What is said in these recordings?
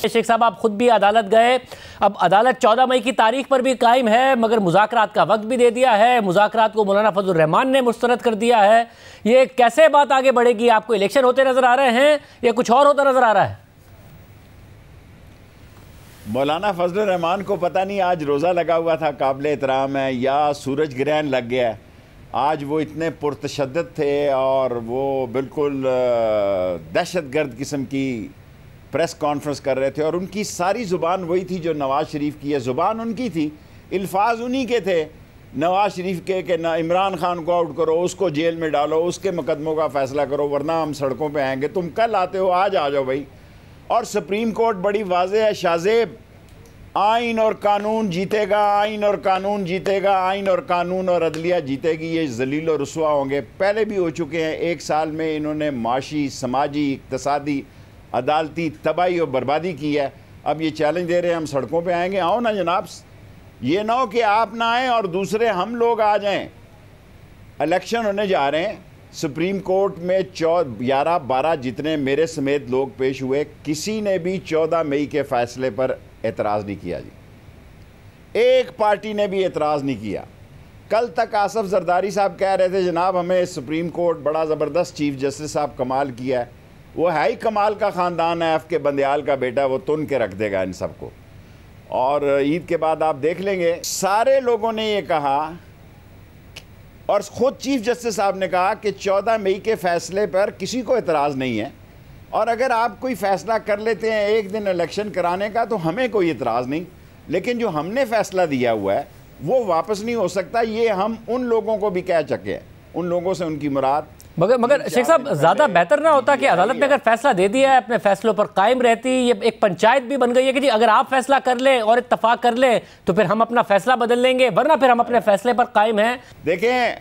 शेख साहब, आप खुद भी अदालत गए। अब अदालत 14 मई की तारीख पर भी कायम है, मगर मुज़ाकरात का वक्त भी दे दिया है। मुज़ाकरात को मौलाना फजलुर रहमान ने मुस्तरद कर दिया है। ये कैसे बात आगे बढ़ेगी? आपको इलेक्शन होते नजर आ रहे हैं या कुछ और होता नजर आ रहा है? मौलाना फजलुर रहमान को पता नहीं आज रोज़ा लगा हुआ था, काबिल एहतराम है, या सूरज ग्रहण लग गया है। आज वो इतने पुरतशद्दद थे और वो बिल्कुल दहशतगर्द किस्म की प्रेस कॉन्फ्रेंस कर रहे थे, और उनकी सारी ज़ुबान वही थी जो नवाज़ शरीफ की है। ज़ुबान उनकी थी, अल्फाज उन्हीं के थे नवाज़ शरीफ के ना इमरान खान को आउट करो, उसको जेल में डालो, उसके मुकदमों का फ़ैसला करो, वरना हम सड़कों पे आएंगे। तुम कल आते हो, आज आ जाओ भाई। और सुप्रीम कोर्ट बड़ी वाज़ेह है, शाज़ेब, आइन और कानून जीतेगा, आइन और कानून जीतेगा, आइन और कानून और अदलिया जीतेगी। ये जलील और रुसवा होंगे, पहले भी हो चुके हैं। 1 साल में इन्होंने माशी, समाजी, इक़्तिसादी, अदालती तबाही और बर्बादी की है। अब ये चैलेंज दे रहे हैं हम सड़कों पे आएंगे। आओ ना जनाब, ये ना हो कि आप ना आएँ और दूसरे हम लोग आ जाएं। इलेक्शन होने जा रहे हैं, सुप्रीम कोर्ट में 11-12 जितने मेरे समेत लोग पेश हुए, किसी ने भी 14 मई के फ़ैसले पर एतराज़ नहीं किया जी। एक पार्टी ने भी एतराज़ नहीं किया। कल तक आसफ जरदारी साहब कह रहे थे जनाब हमें सुप्रीम कोर्ट बड़ा ज़बरदस्त चीफ जस्टिस साहब कमाल किया है। वो है ही कमाल का ख़ानदान है, एफ के बंदयाल का बेटा, वो तुन के रख देगा इन सबको। और ईद के बाद आप देख लेंगे, सारे लोगों ने ये कहा और ख़ुद चीफ जस्टिस साहब ने कहा कि 14 मई के फ़ैसले पर किसी को एतराज़ नहीं है, और अगर आप कोई फ़ैसला कर लेते हैं एक दिन इलेक्शन कराने का तो हमें कोई एतराज़ नहीं, लेकिन जो हमने फ़ैसला दिया हुआ है वो वापस नहीं हो सकता। ये हम उन लोगों को भी कह चुके हैं, उन लोगों से उनकी मुराद। मगर शेख साहब, ज़्यादा बेहतर ना होता कि अदालत ने अगर फैसला दे दिया है अपने फैसलों पर कायम रहती? ये एक पंचायत भी बन गई है कि जी अगर आप फैसला कर लें और इत्तफाक कर लें तो फिर हम अपना फैसला बदल लेंगे, वरना फिर हम अपने फैसले पर कायम हैं। देखें,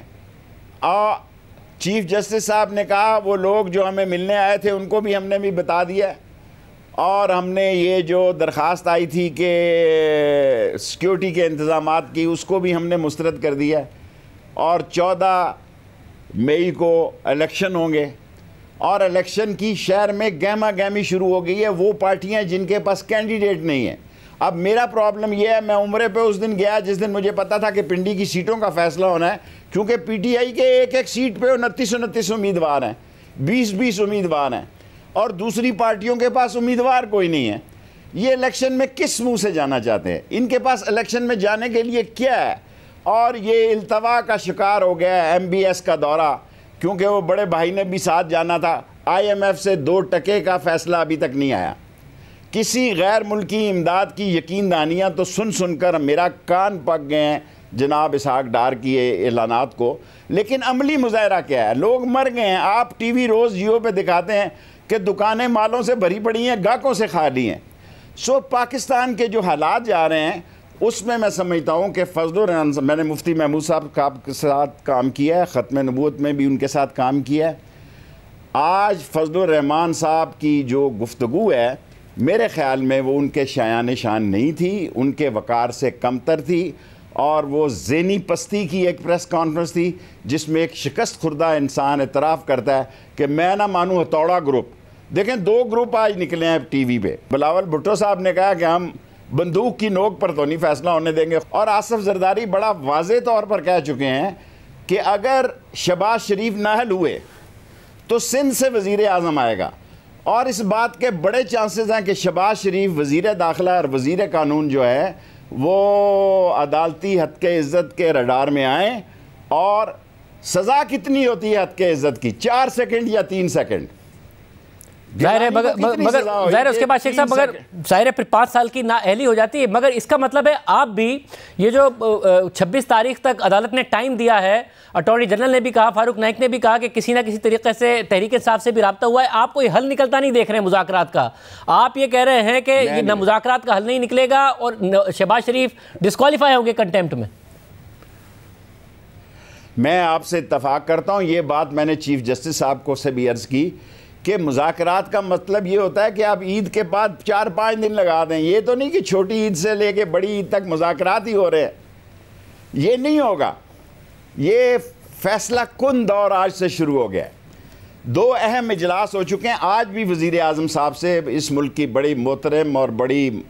चीफ जस्टिस साहब ने कहा वो लोग जो हमें मिलने आए थे उनको भी हमने भी बता दिया, और हमने ये जो दरख्वास्त आई थी कि सिक्योरिटी के इंतज़ामात की, उसको भी हमने मुस्तरद कर दिया। और 14 मई को इलेक्शन होंगे, और इलेक्शन की शहर में गहमा गहमी शुरू हो गई है। वो पार्टियां जिनके पास कैंडिडेट नहीं है। अब मेरा प्रॉब्लम यह है, मैं उम्रे पे उस दिन गया जिस दिन मुझे पता था कि पिंडी की सीटों का फैसला होना है, क्योंकि पीटीआई के एक सीट पे 29 उम्मीदवार हैं, 20 उम्मीदवार हैं, और दूसरी पार्टियों के पास उम्मीदवार कोई नहीं है। ये इलेक्शन में किस मुंह से जाना चाहते हैं? इनके पास इलेक्शन में जाने के लिए क्या है? और ये इल्तवा का शिकार हो गया है MBS का दौरा, क्योंकि वो बड़े भाई ने भी साथ जाना था। IMF से 2 टके का फैसला अभी तक नहीं आया। किसी गैर मुल्की इमदाद की यकीन दानियाँ तो सुन सुनकर मेरा कान पक गए हैं जनाब इसहाक डार की ऐलानात को, लेकिन अमली मुजाहरा क्या है? लोग मर गए हैं। आप TV रोज़ जियो पे दिखाते हैं कि दुकानें मालों से भरी पड़ी हैं, गाहकों से खाली हैं। सो पाकिस्तान के जो हालात जा रहे हैं उसमें मैं समझता हूँ कि मैंने मुफ्ती महमूद साहब के साथ काम किया है, ख़त्म नबूवत में भी उनके साथ काम किया है। आज फजलुर रहमान साहब की जो गुफ्तगू है, मेरे ख़्याल में वो उनके शायान शान नहीं थी, उनके वक़ार से कमतर थी, और वो ज़हनी पस्ती की एक प्रेस कॉन्फ्रेंस थी जिसमें एक शिकस्त खुर्दा इंसान एतराफ़ करता है कि मैं ना मानूँ हथौड़ा ग्रुप। देखें, 2 ग्रुप आज निकले हैं TV पे। बिलावल भुट्टो साहब ने कहा कि हम बंदूक की नोक पर तो नहीं फैसला होने देंगे, और आसफ जरदारी बड़ा वाज़े तौर पर कह चुके हैं कि अगर शहबाज शरीफ नाहल हुए तो सिंध से वज़ीर आज़म आएगा, और इस बात के बड़े चांसेस हैं कि शहबाज शरीफ वज़ीर दाखिला और वज़ीर कानून जो है वो अदालती हद के इज़्ज़त के रडार में आए। और सज़ा कितनी होती है हद के इज़्ज़त की? 4 सेकंड या 3 सेकंड जाहिर है, मगर जाहिर है उसके बाद शेख साहब, मगर जाहिर है फिर 5 साल की नाअहली हो जाती है। मगर इसका मतलब है आप भी, ये जो 26 तारीख तक अदालत ने टाइम दिया है, अटॉर्नी जनरल ने भी कहा, फारूक नाइक ने भी कहा कि किसी ना किसी तरीके से तहरीक इंसाफ से भी रब्ता हुआ है, आप कोई हल निकलता नहीं देख रहे हैं मुज़ाकरात का। आप ये कह रहे हैं कि न मुज़ाकरात का हल नहीं निकलेगा और शहबाज शरीफ डिस्क्वालीफाई होंगे कंटेम्प्ट में। मैं आपसे इत्तफाक करता हूँ। ये बात मैंने चीफ जस्टिस साहब को से भी अर्ज़ की कि मुज़ाकरात का मतलब ये होता है कि आप ईद के बाद 4-5 दिन लगा दें। ये तो नहीं कि छोटी ईद से लेके बड़ी ईद तक मुज़ाकरात ही हो रहे हैं, ये नहीं होगा। ये फैसला कुन दौर आज से शुरू हो गया है। दो अहम इजलास हो चुके हैं। आज भी वज़ीर आज़म साहब से इस मुल्क की बड़ी मोहतरम और बड़ी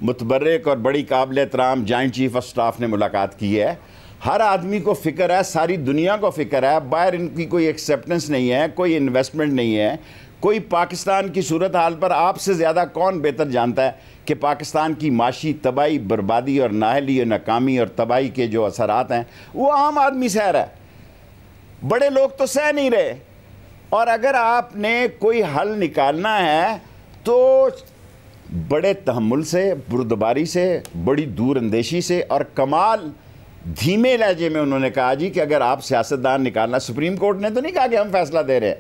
मुतबर्रिक और बड़ी काबिल एहतराम जॉइंट चीफ ऑफ स्टाफ ने मुलाकात की है। हर आदमी को फ़िक्र है, सारी दुनिया को फ़िक्र है, बाहर इनकी कोई एक्सेप्टेंस नहीं है, कोई इन्वेस्टमेंट नहीं है, कोई पाकिस्तान की सूरत हाल पर आपसे ज़्यादा कौन बेहतर जानता है कि पाकिस्तान की माशी तबाही, बर्बादी और नाअहली और नाकामी और तबाही के जो असरात हैं वो आम आदमी सह रहा है, बड़े लोग तो सह नहीं रहे। और अगर आपने कोई हल निकालना है तो बड़े तहम्मुल से, बुर्दबारी से, बड़ी दूर अंदेशी से और कमाल धीमे लहजे में उन्होंने कहा जी कि अगर आप सियासतदान निकालना, सुप्रीम कोर्ट ने तो नहीं कहा कि हम फैसला दे रहे हैं,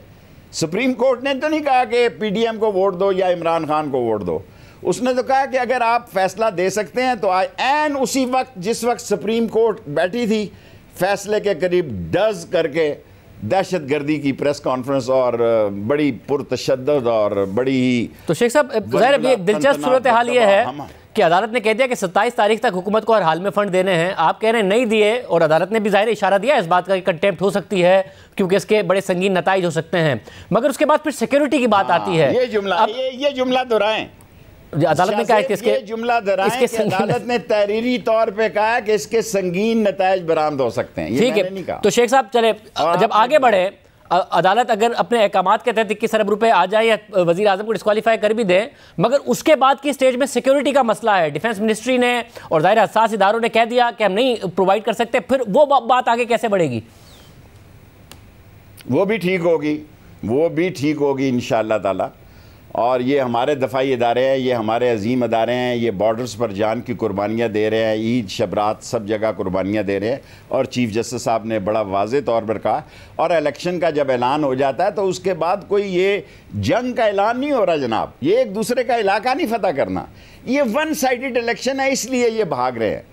सुप्रीम कोर्ट ने तो नहीं कहा कि पीडीएम को वोट दो या इमरान खान को वोट दो, उसने तो कहा कि अगर आप फैसला दे सकते हैं तो एन उसी वक्त जिस वक्त सुप्रीम कोर्ट बैठी थी, फैसले के करीब डज करके दहशतगर्दी की प्रेस कॉन्फ्रेंस और बड़ी पुरतशद्दद और बड़ी, तो शेख साहब ज़ाहिर एक दिलचस्प सूरत हाल ये है कि अदालत ने कह दिया कि 27 तारीख तक हुकूमत को हर हाल में फंड देने हैं, आप कह रहे हैं नहीं दिए, और अदालत ने भी ज़ाहिर इशारा दिया इस बात का कि कंटेम्प्ट हो सकती है क्योंकि इसके बड़े संगीन नताइज हो सकते हैं, मगर उसके बाद फिर सिक्योरिटी की बात आती है। ये जुमला दोहराएं, अदालत ने कहा कि इसके जुमला दोहराएं कि अदालत ने तहरीरी तौर पे कहा कि इसके संगीन नताइज बरामद हो सकते हैं, ठीक है। तो शेख साहब चले जब आगे बढ़े, अदालत अगर अपने अहकामात के तहत 21 अरब रुपए आ जाए या वज़ीर आज़म को डिस्क्वालीफाई कर भी दे, मगर उसके बाद की स्टेज में सिक्योरिटी का मसला है, डिफेंस मिनिस्ट्री ने और ज़ाहिर हसास इदारों ने कह दिया कि हम नहीं प्रोवाइड कर सकते, फिर वो बात आगे कैसे बढ़ेगी? वो भी ठीक होगी इंशाअल्लाह ताला। और ये हमारे दफ़ाई इदारे हैं, ये हमारे अजीम इदारे हैं, ये बॉर्डर्स पर जान की कुर्बानियाँ दे रहे हैं, ईद शबरात सब जगह कुर्बानियाँ दे रहे हैं। और चीफ जस्टिस साहब ने बड़ा वाज़े तौर पर कहा, और इलेक्शन का जब ऐलान हो जाता है तो उसके बाद कोई ये जंग का ऐलान नहीं हो रहा जनाब, ये एक दूसरे का इलाका नहीं फतह करना, ये वन साइडेड इलेक्शन है, इसलिए ये भाग रहे हैं।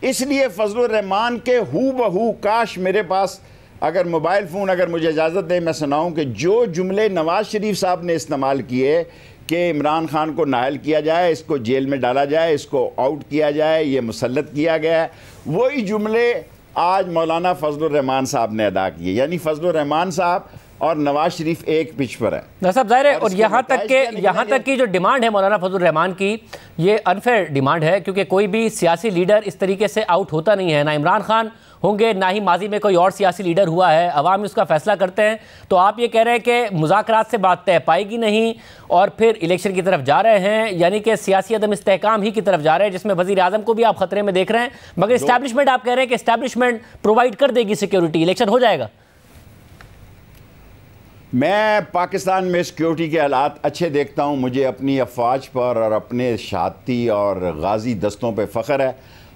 इसलिए फजलुर रहमान के हू बहू, काश मेरे पास अगर मोबाइल फ़ोन अगर मुझे इजाज़त दे मैं सुनाऊं कि जो जुमले नवाज़ शरीफ साहब ने इस्तेमाल किए कि इमरान खान को नाअहल किया जाए, इसको जेल में डाला जाए, इसको आउट किया जाए, ये मुसल्लत किया गया है, वही जुमले आज मौलाना फजलुर रहमान साहब ने अदा किए। यानी फजलुर रहमान साहब और नवाज शरीफ एक पिच पर है साहब ज़ाहिर है। और यहाँ तक की जो डिमांड है मौलाना फजलुर रहमान की, ये अनफेयर डिमांड है, क्योंकि कोई भी सियासी लीडर इस तरीके से आउट होता नहीं है, ना इमरान खान होंगे, ना ही माजी में कोई और सियासी लीडर हुआ है, अवाम उसका फैसला करते हैं। तो आप ये कह रहे हैं कि मुज़ाकरात से बात तय पाएगी नहीं और फिर इलेक्शन की तरफ जा रहे हैं, यानी कि सियासी अदम इस्तेहकाम ही की तरफ जा रहे हैं, जिसमें वज़ीर आज़म को भी आप खतरे में देख रहे हैं, मगर इस्टेब्लिशमेंट आप कह रहे हैं कि इस्टेब्लिशमेंट प्रोवाइड कर देगी सिक्योरिटी, इलेक्शन हो जाएगा। मैं पाकिस्तान में सिक्योरिटी के हालात अच्छे देखता हूँ, मुझे अपनी अफवाज पर और अपने शहादती और गाजी दस्तों पर फ़ख्र है,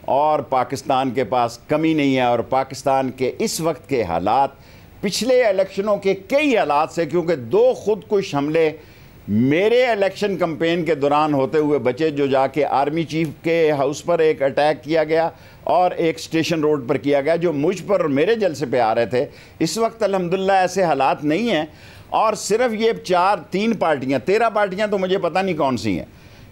और पाकिस्तान के पास कमी नहीं है। और पाकिस्तान के इस वक्त के हालात पिछले इलेक्शनों के कई हालात से, क्योंकि 2 खुदकुश हमले मेरे इलेक्शन कैंपेन के दौरान होते हुए बचे, जो जाके आर्मी चीफ के हाउस पर एक अटैक किया गया और एक स्टेशन रोड पर किया गया, जो मुझ पर और मेरे जलसे पे आ रहे थे। इस वक्त अल्हम्दुलिल्लाह ऐसे हालात नहीं हैं, और सिर्फ ये 3 पार्टियाँ, 13 पार्टियाँ तो मुझे पता नहीं कौन सी हैं,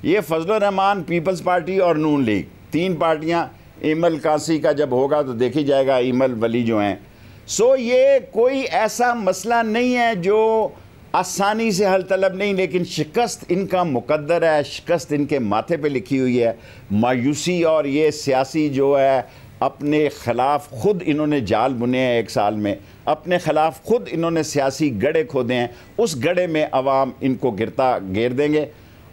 ये फजलुर रहमान, पीपल्स पार्टी और नून लीग, 3 पार्टियाँ। ईमल कासी का जब होगा तो देखी जाएगा, ईमल वली जो हैं। सो ये कोई ऐसा मसला नहीं है जो आसानी से हल तलब नहीं, लेकिन शिकस्त इनका मुकद्दर है, शिकस्त इनके माथे पे लिखी हुई है, मायूसी। और ये सियासी जो है अपने ख़िलाफ़ ख़ुद इन्होंने जाल बुने हैं, 1 साल में अपने ख़िलाफ़ ख़ुद इन्होंने सियासी गड्ढे खोदे हैं, उस गड्ढे में अवाम इनको घेर देंगे।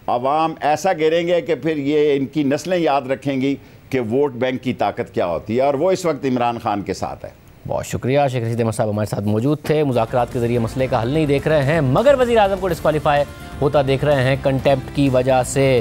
अवाम ऐसा घेरेंगे कि फिर ये इनकी नस्लें याद रखेंगी कि वोट बैंक की ताकत क्या होती है, और वो इस वक्त इमरान खान के साथ है। बहुत शुक्रिया। शेख रशीद अहमद साहब हमारे साथ मौजूद थे। मुज़ाकरात के ज़रिए मसले का हल नहीं देख रहे हैं, मगर वज़ीर आज़म को डिस्क्वालीफाई होता देख रहे हैं कंटेम्प्ट की वजह से।